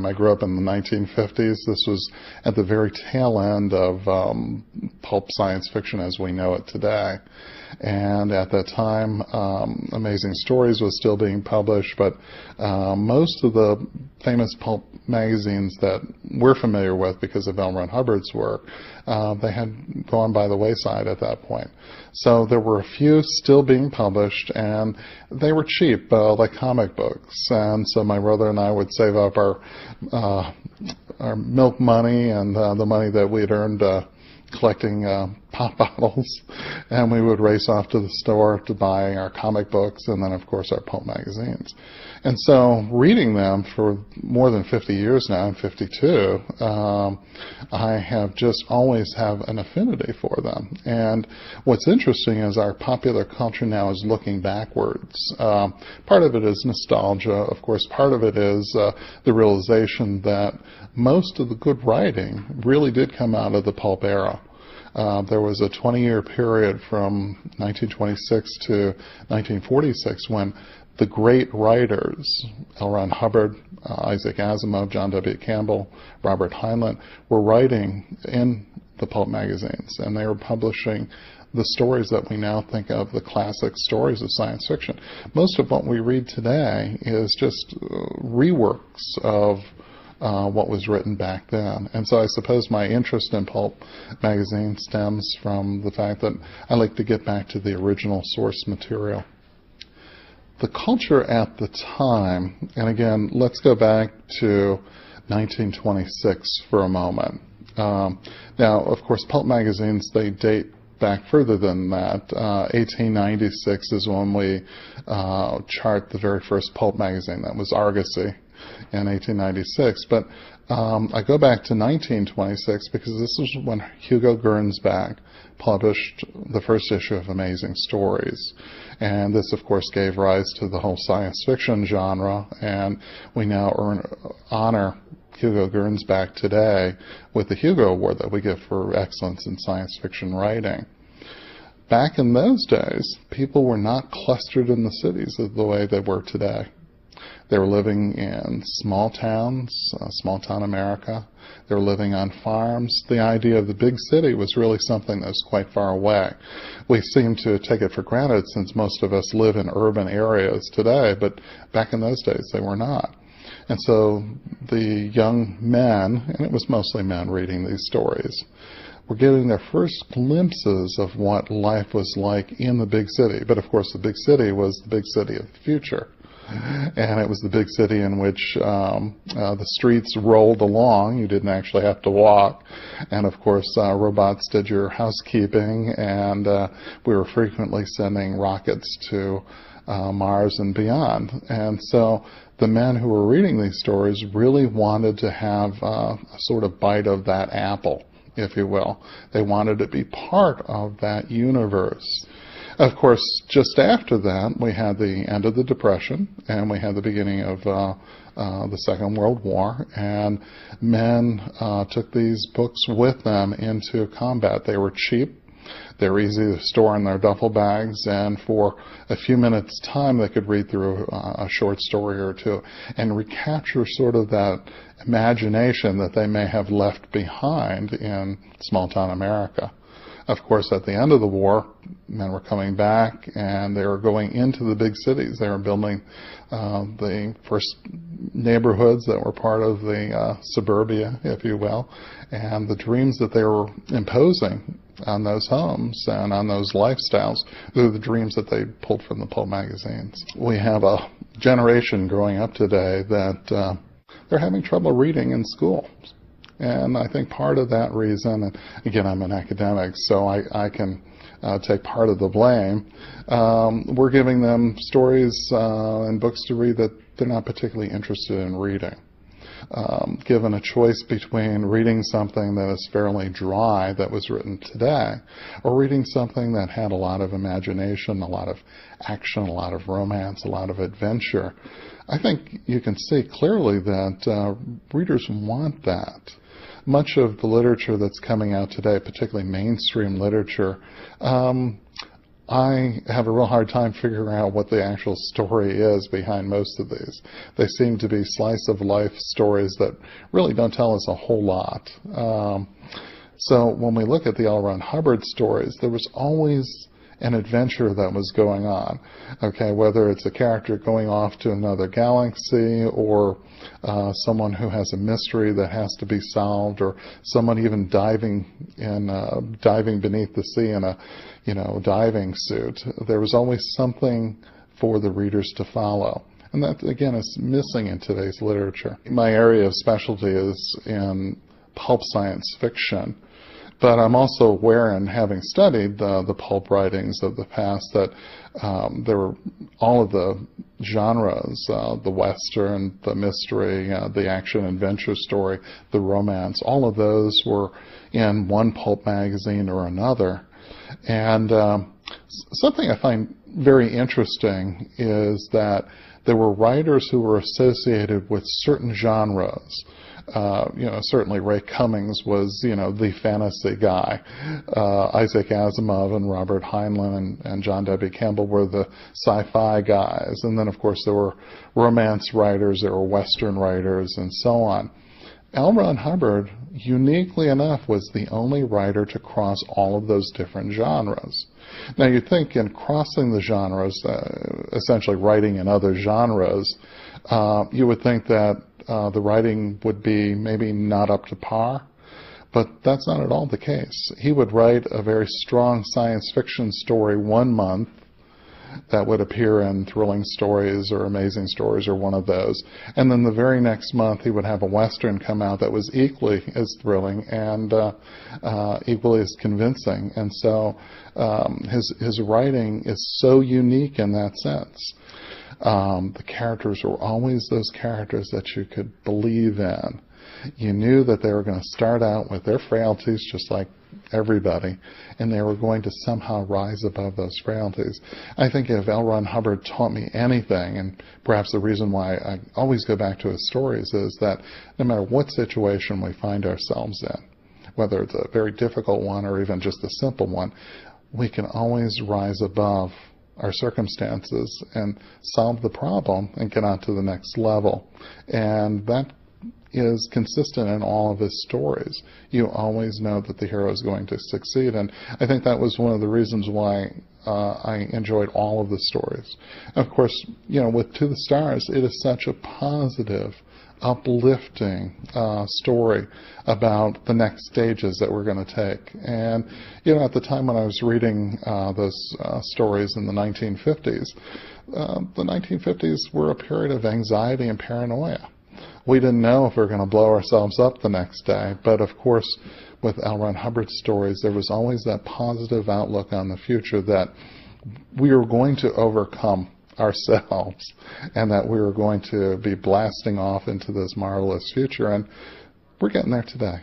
I grew up in the 1950s. This was at the very tail end of pulp science fiction as we know it today. And at that time, Amazing Stories was still being published, but most of the famous pulp magazines that we're familiar with because of L. Ron Hubbard's work, they had gone by the wayside at that point. So there were a few still being published, and they were cheap, like comic books. And so my brother and I would save up our milk money and the money that we'd earned collecting pop bottles, and we would race off to the store to buy our comic books and then, of course, our pulp magazines. And so reading them for more than 50 years now, I'm 52, I have just always have an affinity for them. And what's interesting is our popular culture now is looking backwards. Part of it is nostalgia. Of course, part of it is the realization that most of the good writing really did come out of the pulp era. There was a 20-year period from 1926 to 1946 when the great writers, L. Ron Hubbard, Isaac Asimov, John W. Campbell, Robert Heinlein, were writing in the pulp magazines, and they were publishing the stories that we now think of, the classic stories of science fiction. Most of what we read today is just reworks of what was written back then. And so I suppose my interest in pulp magazine stems from the fact that I like to get back to the original source material. The culture at the time, and again, let's go back to 1926 for a moment. Now, of course, pulp magazines, they date back further than that. 1896 is when we chart the very first pulp magazine. That was Argosy in 1896. But I go back to 1926 because this is when Hugo Gernsback published the first issue of Amazing Stories. And this, of course, gave rise to the whole science fiction genre, and we now honor Hugo Gernsback today with the Hugo Award that we give for excellence in science fiction writing. Back in those days, people were not clustered in the cities the way they were today. They were living in small towns, small town America. They were living on farms. The idea of the big city was really something that was quite far away. We seem to take it for granted since most of us live in urban areas today, but back in those days they were not. And so the young men, and it was mostly men reading these stories, were getting their first glimpses of what life was like in the big city. But of course the big city was the big city of the future. And it was the big city in which the streets rolled along. You didn't actually have to walk. And of course, robots did your housekeeping, and we were frequently sending rockets to Mars and beyond. And so the men who were reading these stories really wanted to have a sort of bite of that apple, if you will. They wanted to be part of that universe. Of course, just after that, we had the end of the Depression, and we had the beginning of the Second World War, and men took these books with them into combat. They were cheap. They were easy to store in their duffel bags, and for a few minutes' time, they could read through a short story or two and recapture sort of that imagination that they may have left behind in small-town America. Of course, at the end of the war, men were coming back, and they were going into the big cities. They were building the first neighborhoods that were part of the suburbia, if you will, and the dreams that they were imposing on those homes and on those lifestyles were the dreams that they pulled from the pulp magazines. We have a generation growing up today that they're having trouble reading in school. And I think part of that reason, and again, I'm an academic, so I can take part of the blame, we're giving them stories and books to read that they're not particularly interested in reading. Given a choice between reading something that is fairly dry that was written today, or reading something that had a lot of imagination, a lot of action, a lot of romance, a lot of adventure, I think you can see clearly that readers want that. Much of the literature that's coming out today, particularly mainstream literature, I have a real hard time figuring out what the actual story is behind most of these. They seem to be slice-of-life stories that really don't tell us a whole lot. So when we look at the L. Ron Hubbard stories, there was always an adventure that was going on. Okay, whether it's a character going off to another galaxy, or someone who has a mystery that has to be solved, or someone even diving beneath the sea in a diving suit. There was always something for the readers to follow. And that, again, is missing in today's literature. My area of specialty is in pulp science fiction. But I'm also aware, and having studied the pulp writings of the past, that there were all of the genres, the Western, the mystery, the action-adventure story, the romance, all of those were in one pulp magazine or another. And something I find very interesting is that there were writers who were associated with certain genres. Certainly Ray Cummings was, the fantasy guy. Isaac Asimov and Robert Heinlein and John W. Campbell were the sci-fi guys. And then, of course, there were romance writers, there were Western writers, and so on. L. Ron Hubbard, uniquely enough, was the only writer to cross all of those different genres. Now, you'd think in crossing the genres, essentially writing in other genres, you would think that the writing would be maybe not up to par, but that's not at all the case. He would write a very strong science fiction story one month that would appear in Thrilling Stories or Amazing Stories or one of those, and then the very next month he would have a Western come out that was equally as thrilling and equally as convincing. And so his writing is so unique in that sense. The characters were always those characters that you could believe in. You knew that they were going to start out with their frailties just like everybody, and they were going to somehow rise above those frailties. I think if L. Ron Hubbard taught me anything, and perhaps the reason why I always go back to his stories, is that no matter what situation we find ourselves in, whether it's a very difficult one or even just a simple one, we can always rise above our circumstances and solve the problem and get on to the next level. And that is consistent in all of his stories. You always know that the hero is going to succeed, and I think that was one of the reasons why I enjoyed all of the stories. Of course, with To the Stars, it is such a positive, uplifting story about the next stages that we're going to take. And at the time when I was reading those stories in the 1950s, the 1950s were a period of anxiety and paranoia. We didn't know if we were going to blow ourselves up the next day, but of course with L. Ron Hubbard's stories there was always that positive outlook on the future, that we were going to overcome ourselves and that we were going to be blasting off into this marvelous future, and we're getting there today.